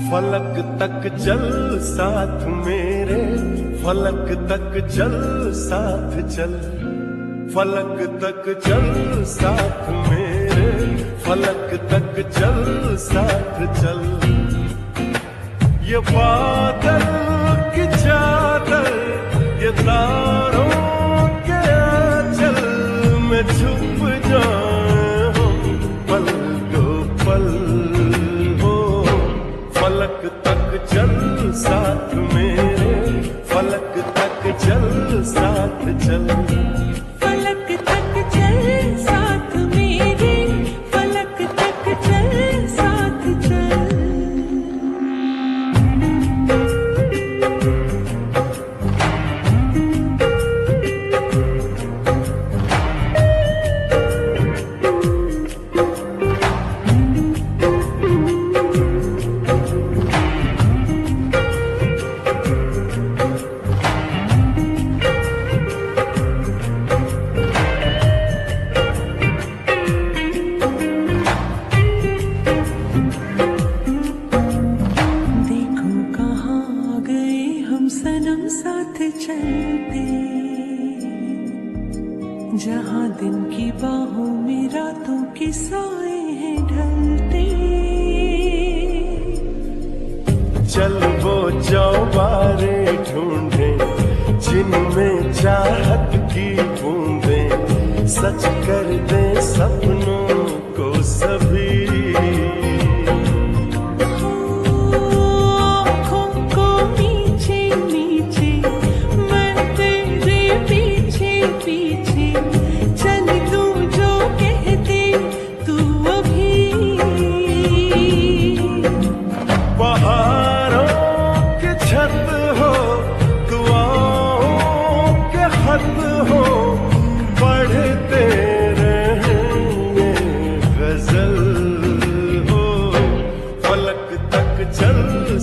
फलक तक चल साथ मेरे, फलक तक चल साथ चल, फलक तक चल साथ मेरे, फलक तक चल साथ चल। ये बादल की चादर, ये तारों के आंचल में छुप जाए हम पल दो पल। फलक तक चल साथ मेरे, फलक तक चल साथ चल, फलक तक चल साथ मेरे, फलक तक चल साथ चल। सनम साथ चलते, जहाँ दिन की बाहों में रातों के साए हैं ढलते। चल वो चौबारे ढूंढे जिनमें चाहत की बूंदें सच कर दे सपनों को सभी।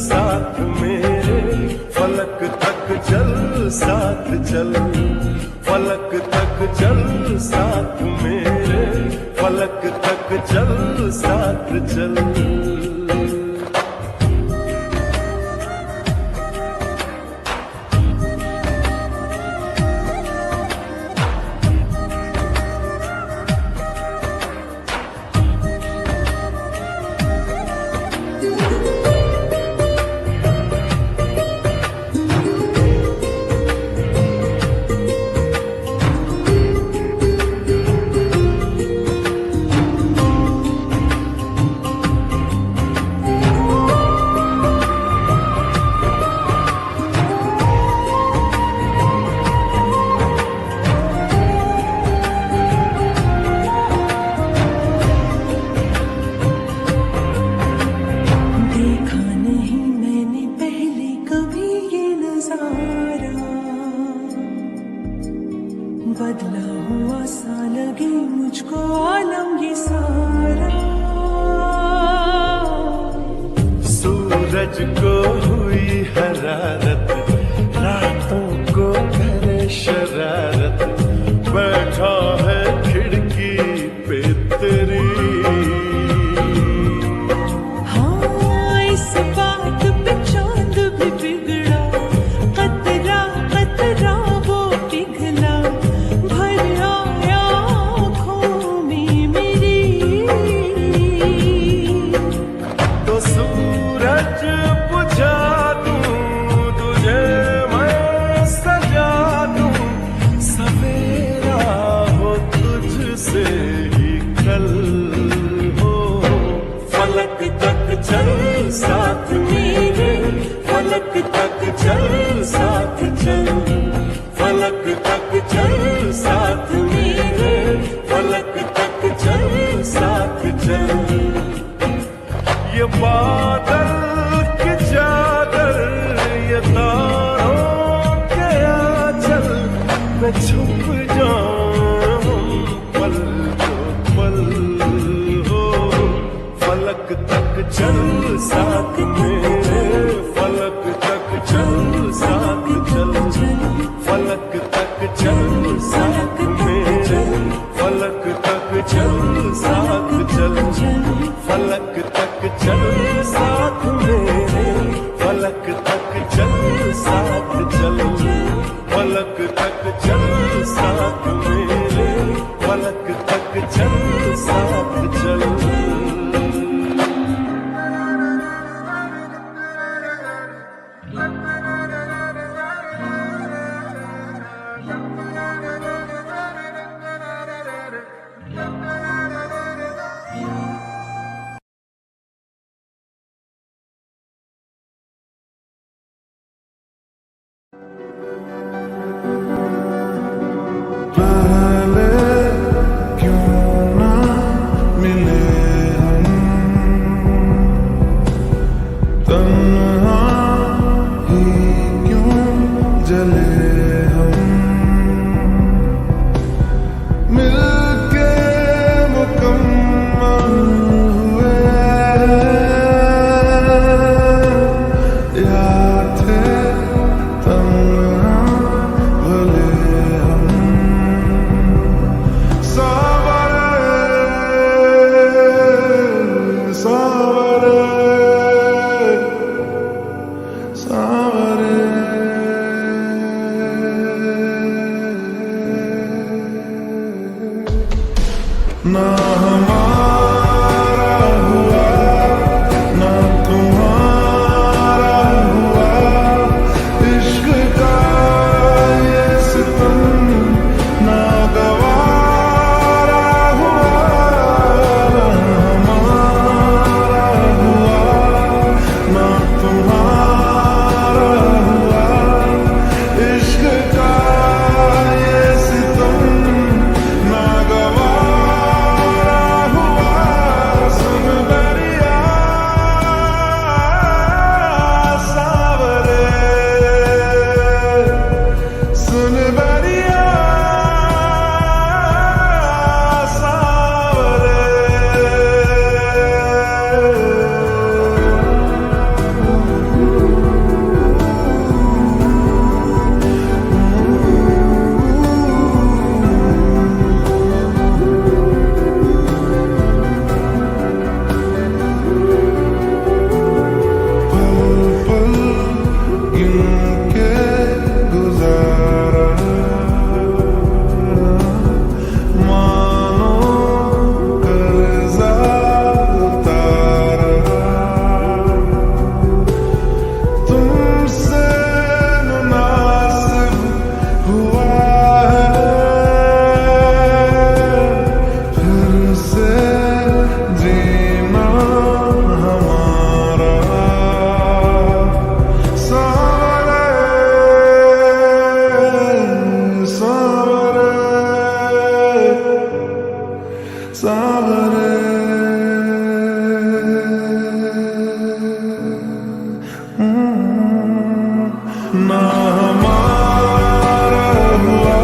साथ मेरे, फलक तक चल साथ चल, फलक तक चल साथ मेरे, फलक तक चल साथ चल। बदला हुआ सा लगे मुझको आलम ये सारा। सूरज को हुई हरारत, रातों को करे शरारत, बैठा है खिड़की पे तेरी। हाँ इस बात पे चांद भी बिगड़ा, कतरा कतरा वो पिघला, सूरज बुझा दूं तुझे मैं सजा दूं, सवेरा हो तुझसे ही कल हो। फलक तक चल साथ मेरे, फलक तक चल साथ चल, पलक तक चल साथ मेरे, पलक तक चल साथ चल। पहले क्यों ना मिले हम, तन्हा ही क्यों जले हम, मिलके मुकम्मल हुए यार थे तन्हा भले हम। सावरे सावरे ना हमारा हुआ ना तुम्हारा हुआ, इश्क का ये सितम ना गवारा हुआ, ना हमारा हुआ ना तुम्हारा हुआ, इश्क का ये सितम ना गवारा हुआ। सुन दरिया सावरे, सुन दरिया सावरे, पल पल गिन के गुजारा, मानो कर्जा उतारा, तुमसे मुनासिब हुआ है फिर से जीना हमारा। सावरे सावरे सावरे ना हमारा हुआ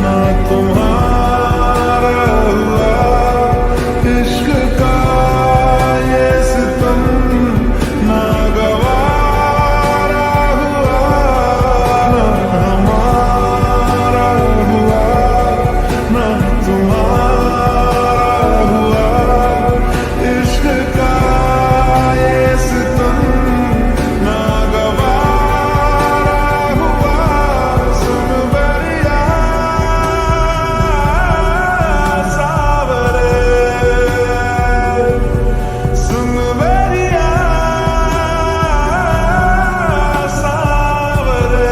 ना तुम्हारा हुआ, इश्क का ये सितम ना गवारा हुआ, ना हमारा हुआ ना तुम्हारा हुआ, इश्क का ये सितम ना गवारा हुआ। सुन दरिया सावरे, सुन दरिया सावरे।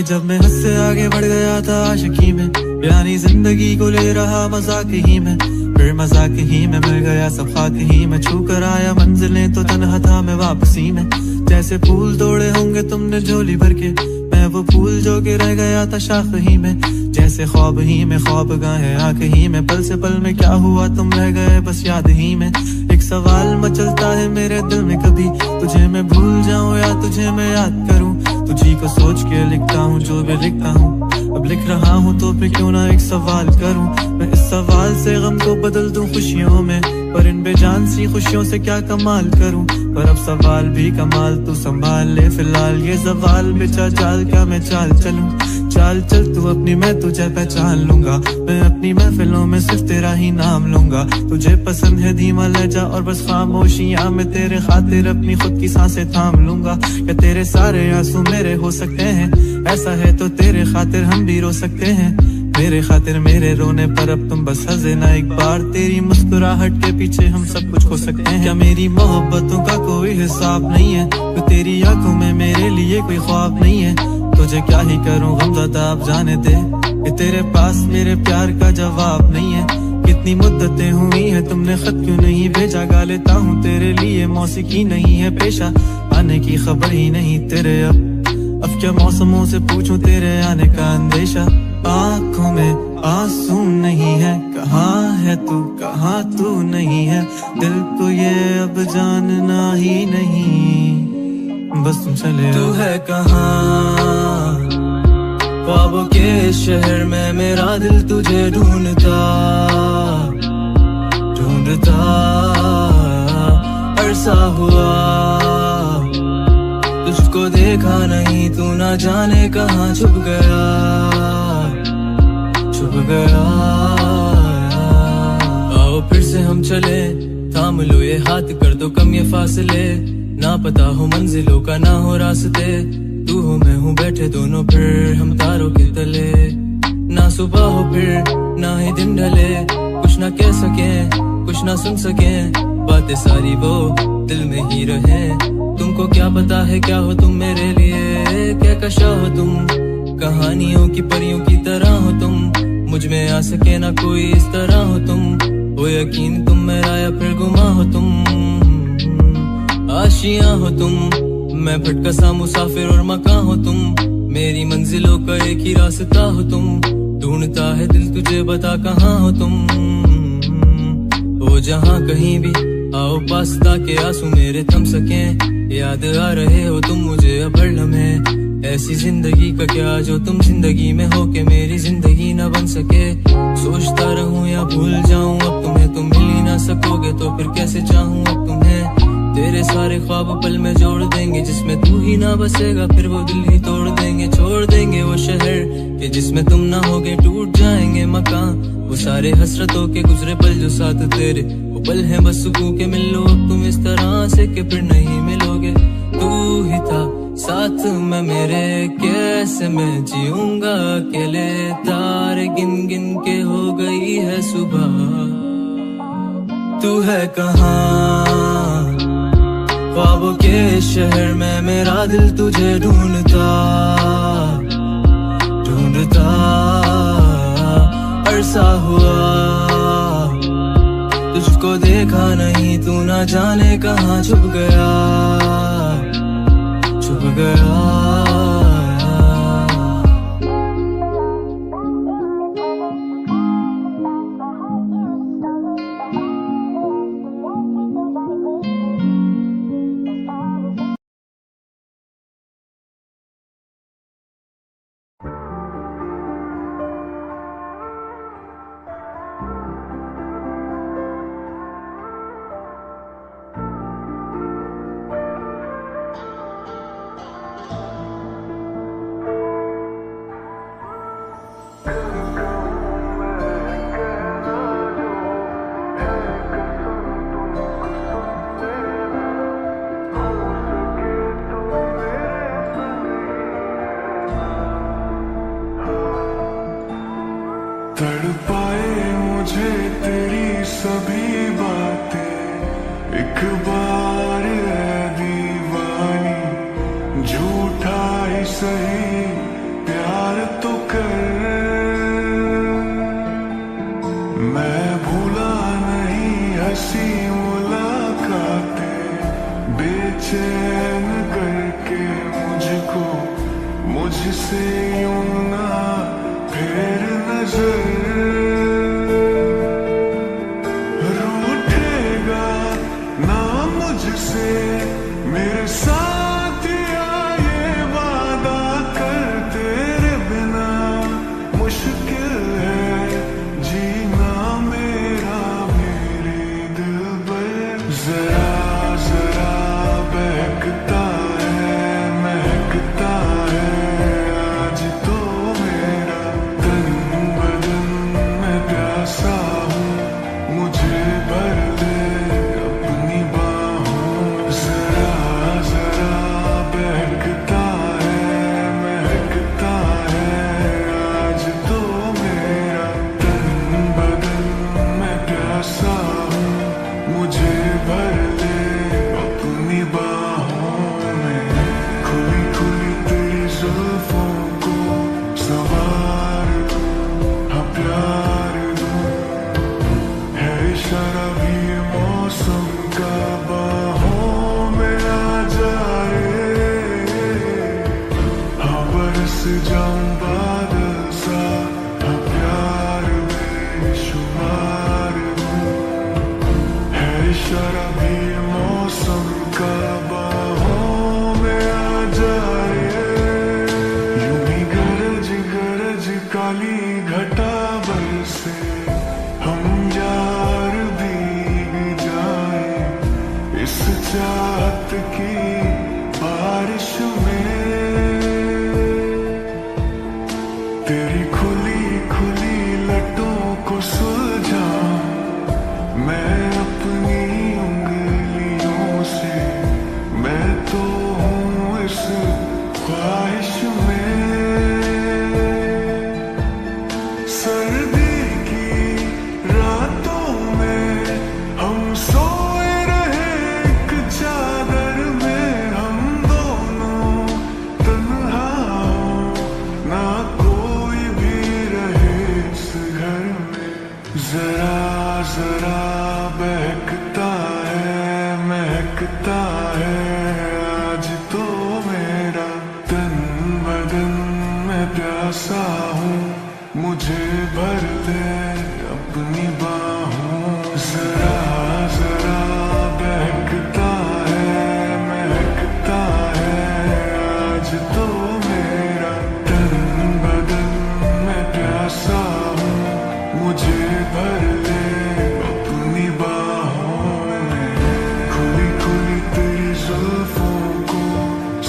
कि जब मैं हद से आगे बढ़ गया था आशिकी में, यानी जिंदगी को ले रहा मजाक ही में, फिर मजाक ही में मिल गया सब खाक ही में, छू कर आया मंजिलें तो तन्हा था मैं वापसी में। जैसे फूल तोड़े होंगे तुमने झोली भर के, मैं वो फूल जो के रह गया था शाख ही में। जैसे ख्वाब ही में ख्वाब गाहे आंख ही में, पल से पल में क्या हुआ तुम रह गए बस याद ही में। एक सवाल मचलता है मेरे दिल में, कभी तुझे मैं भूल जाऊं या तुझे मैं याद करूं। तुझी को सोच के लिखता हूँ जो भी लिखता हूँ, अब लिख रहा हूँ तो फिर क्यों ना एक सवाल करूं। मैं इस सवाल से गम को बदल दूं खुशियों में, पर इन बेजान सी खुशियों से क्या कमाल करूं। पर अब सवाल भी कमाल तू संभाल ले फिलहाल, ये सवाल बेचा जाल क्या मैं चाल चलूं। चाल चल तू अपनी मैं तुझे पहचान लूंगा, मैं अपनी महफिलों में सिर्फ तेरा ही नाम लूंगा। तुझे पसंद है धीमा लहजा और बस खामोशियां, मैं तेरे खातिर अपनी खुद की सांसें थाम लूंगा। क्या तेरे सारे आंसू मेरे हो सकते हैं, ऐसा है तो तेरे खातिर हम भी रो सकते हैं। मेरे खातिर मेरे रोने पर अब तुम बस हंसे ना एक बार, तेरी मुस्कुराहट के पीछे हम सब कुछ खो सकते हैं। क्या मेरी मोहब्बतों का कोई हिसाब नहीं है, तो तेरी आंखों में मेरे लिए कोई ख्वाब नहीं है। तुझे क्या ही करूं गमज़दा अब जाने दे, कि तेरे पास मेरे प्यार का जवाब नहीं है। कितनी मुद्दतें हुई हैं तुमने खत क्यों नहीं भेजा, गा लेता हूँ तेरे लिए मौसीकी नहीं है पेशा, आने की खबर ही नहीं तेरे अब क्या मौसमों से पूछूं तेरे आने का अंदेशा। आँखों में आंसू नहीं है, कहाँ है तू कहाँ तू नहीं है, दिल को ये अब जानना ही नहीं, बस तुम चले तू है कहाँ। ख्वाबों के शहर में मेरा दिल तुझे ढूंढता ढूंढता अरसा हुआ, तुझको देखा नहीं तू ना जाने कहाँ छुप गया छुप गया। आओ फिर से हम चले, थाम लो ये हाथ कर दो कम ये फासले, ना पता हो मंजिलों का ना हो रास्ते, तू हो मैं हूँ बैठे दोनों फिर हम तारों के तले। ना सुबह हो फिर ना ही दिन ढले, कुछ ना कह सके कुछ ना सुन सके, बातें सारी वो दिल में ही रहे। तुमको क्या पता है क्या हो तुम मेरे लिए, क्या कशा हो तुम, कहानियों की परियों की तरह हो तुम, मुझ में आ सके ना कोई इस तरह हो तुम, वो यकीन तुम मेरा या फिर गुमा हो तुम, आशियां हो तुम, मैं भटका सा मुसाफिर और मकान हो तुम, मेरी मंजिलों का एक ही रास्ता हो तुम, ढूंढता है दिल तुझे बता कहाँ हो तुम। हो जहाँ कहीं भी आओ पास ताकि आंसू मेरे थम सके, याद आ रहे हो तुम मुझे अब हर लम्हे, ऐसी जिंदगी का क्या जो तुम जिंदगी में हो के मेरी जिंदगी ना बन सके। सोचता रहूं या भूल जाऊं अब तुम्हें, तुम मिल ही ना सकोगे तो फिर कैसे चाहूं अब तुम्हें। तेरे सारे ख्वाब पल में जोड़ देंगे, जिसमें तू ही ना बसेगा फिर वो दिल ही तोड़ देंगे, छोड़ देंगे वो शहर के जिसमें तुम ना होगे, टूट जाएंगे मकान वो सारे हसरतों के गुजरे पल जो साथ तेरे, वो पल है बस सुकून के मिल लो अब तुम इस तरह से कि फिर नहीं मिलोगे। तू ही था साथ में मेरे, कैसे मैं जीऊंगा अकेले, तारे गिन गिन के हो गई है सुबह, तू है कहाँ। ख्वाबों के शहर में मेरा दिल तुझे ढूंढता ढूंढता अरसा हुआ, तुझको देखा नहीं तू ना जाने कहाँ छुप गया छुप गया। मैं भूला नहीं हंसी मुलाकातें, बेचैन करके मुझको मुझसे यूं ना फेर नजर। रूठेगा ना मुझसे मेरे साथ या ये वादा कर, तेरे बिना मुश्किल है जीना मेरा मेरे दिल पर। जरा जरा बहकता है महकता है आज तो मेरा तन बदन, मैं प्यासा हूँ मुझे भर दे अपनी बाहों। जरा जरा बहकता है महकता है आज तो मेरा तन बदन, मैं प्यासा हूँ मुझे भर दे अपनी बाहों में। खुली खुली तेरी जुल्फों को सवार दूं, हाँ प्यार दूं, है इशारा भी ये मौसम का बाहों में आ जा रे। हाँ बरस जाऊं बादल सा, हाँ प्यार बेशुमार दूं, है इशारा भी ये मौसम का बाहों में आ जा रे। यूं ही गरज गरज काली घटा बरसे, हम यार भीग जाए इस चाहत की बारिश में। तेरी खुली खुली लटों को सुलझाऊं मैं अपनी उंगलियों से, मैं तो हूँ इस ख्वाहिश में। सर्दी की रातों में हम सोए रहे एक चादर में, हम दोनों तन्हा हों ना कोई भी रहे इस घर में। जरा जरा बहकता है महकता है आज तो मेरा तन बदन, मैं प्यासा हूँ मुझे भर दे अपनी बाहों। जरा जरा बहकता है महकता है आज तो मेरा तन बदन, मैं प्यासा हूँ मुझे भर दे अपनी बाहों में। खुली खुली तेरी जुल्फों को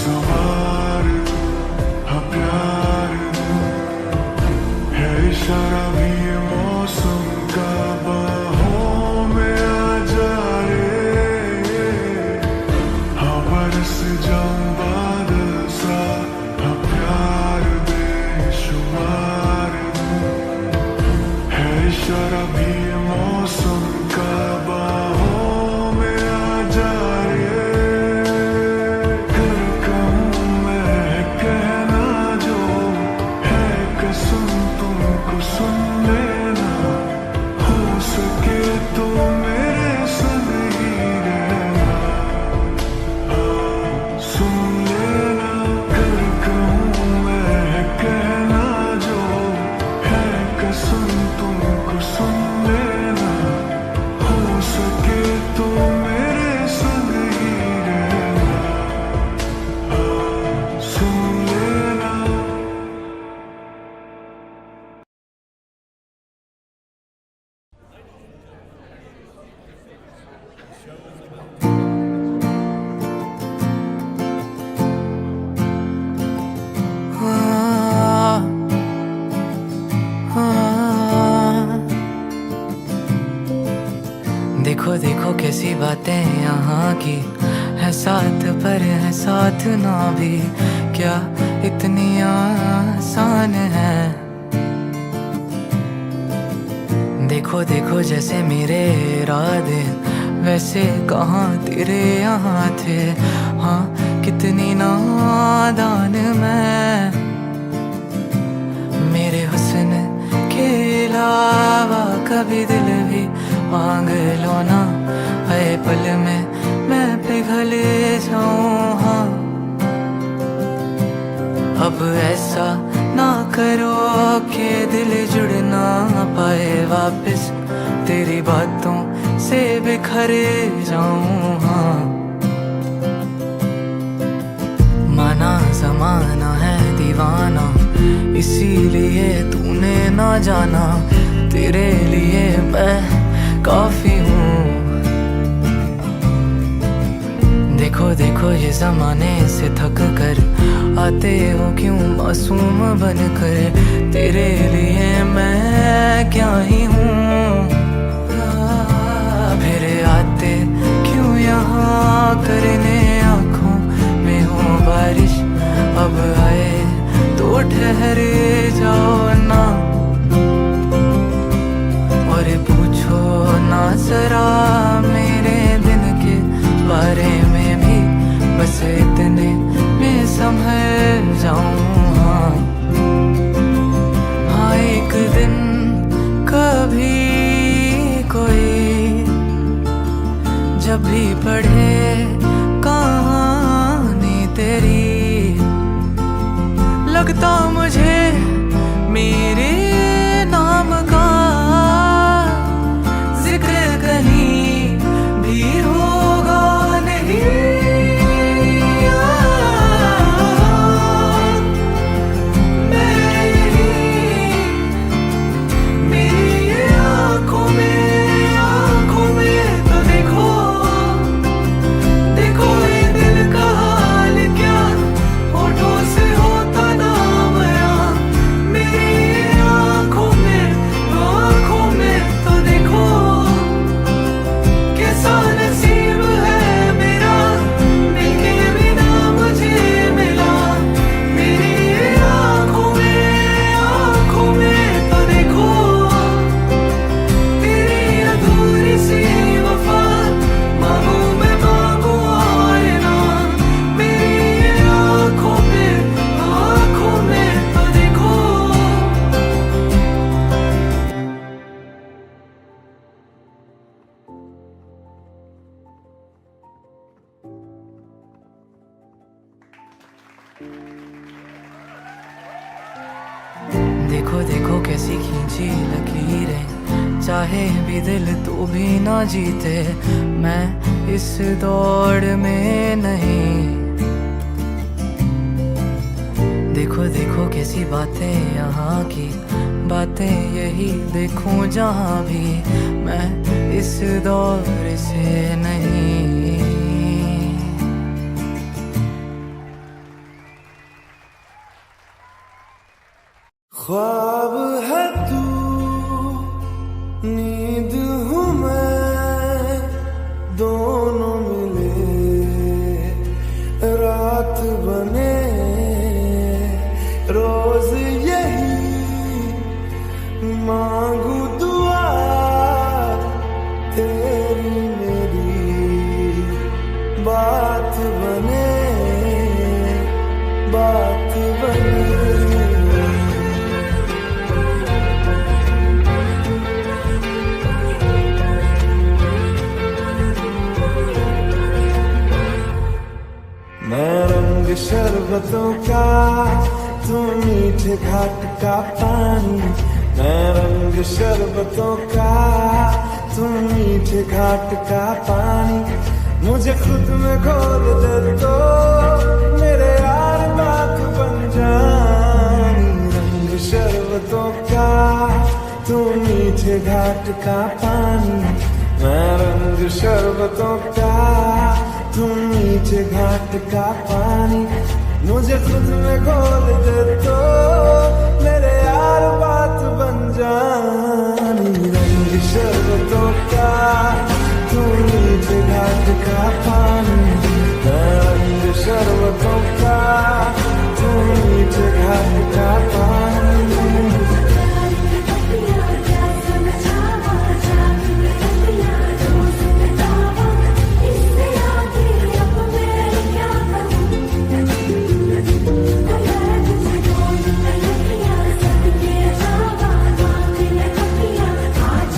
सवार दूं, हाँ प्यार दूं, है इशारा भी ये मौसम का बाहों में आ जा रे। हाँ बरस जाऊं बादल सा, हाँ प्यार बेशुमार दूं, है इशारा भी ये मौसम का बाहों में आ जा रे। कर कहूँ मैं कहना जो है कसम तुमको सुन लेना, हो सके तो मेरे संग ही रहना। हाँ सुन लेना, कर कहूँ मैं कहना जो है कसम तुमको सुन लेना, हो सके तो मेरे संग ही रहना। हाँ सुन लेना। देखो देखो कैसी बातें यहाँ की है, साथ पर है साथ ना भी, क्या इतनी आसान है। देखो देखो जैसे मेरे इरादे वैसे कहाँ तेरे यहाँ थे, हाँ कितनी नादान मैं। मेरे हुस्न के अलावा कभी दिल भी मांग लो ना, हर पल में मैं पिघल जाऊं। हाँ अब ऐसा ना करो कि दिल जुड़ ना पाए वापस, तेरी बातों से बिखर जाऊं। हाँ माना जमाना है दीवाना, इसीलिए तूने ना जाना, तेरे लिए मैं काफी हूँ। देखो देखो ये जमाने से थक कर आते हो क्यों मासूम बनकर, तेरे लिए मैं क्या ही हूँ। फिर आते क्यों यहाँ करने आँखों में हो बारिश, अब आए तो ठहर जाओ ना, और पूछो ना जरा मेरे दिन के बारे में भी, बस इतने में संभल जाऊं। हाँ एक दिन कभी कोई जब भी पढ़े कहानी तेरी, लगता मुझे मेरे नाम का जिक्र कहीं भी होगा नहीं। देखो देखो कैसी खींची लकीरें, चाहे भी दिल तो भी ना जीते, मैं इस दौड़ में नहीं। देखो देखो कैसी बातें यहाँ की, बातें यही देखूं जहाँ भी, मैं इस दौर से नहीं। ख्वाब है तू, नींद हूँ मैं, दोनों मिले रात बने, रोज यही मांगू दुआ, तेरी मेरी बात बने, बात बने। मैं रंग शरबतों का, तू मीठे घाट का पानी, मैं रंग शरबतों का, तू मीठे घाट का पानी, मुझे खुद में घोल दे तो मेरे यार बात बन जानी। रंग शरबतों का, तू मीठे घाट का पानी, मैं रंग शरबतों का, तू मीठे घाट का पानी, मुझे खुद में घोल दे तो मेरे यार बात बन जानी। रंग शरबतों का, तू मीठे घाट का पानी, रंग शरबतों का, तू मीठे घाट का पानी। आज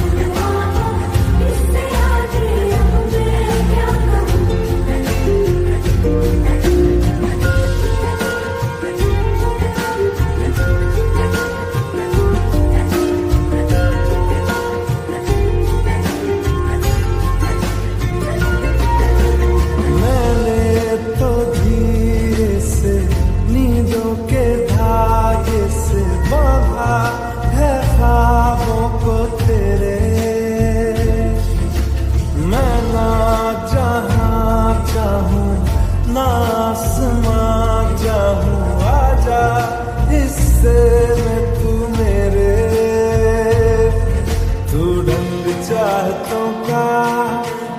चाहतों का,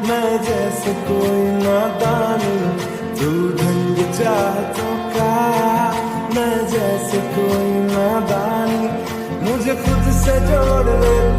मैं जैसे कोई नादानी, तू ढंग चाहतों का, मैं जैसे कोई नादानी। मुझे खुद से जोड़ ले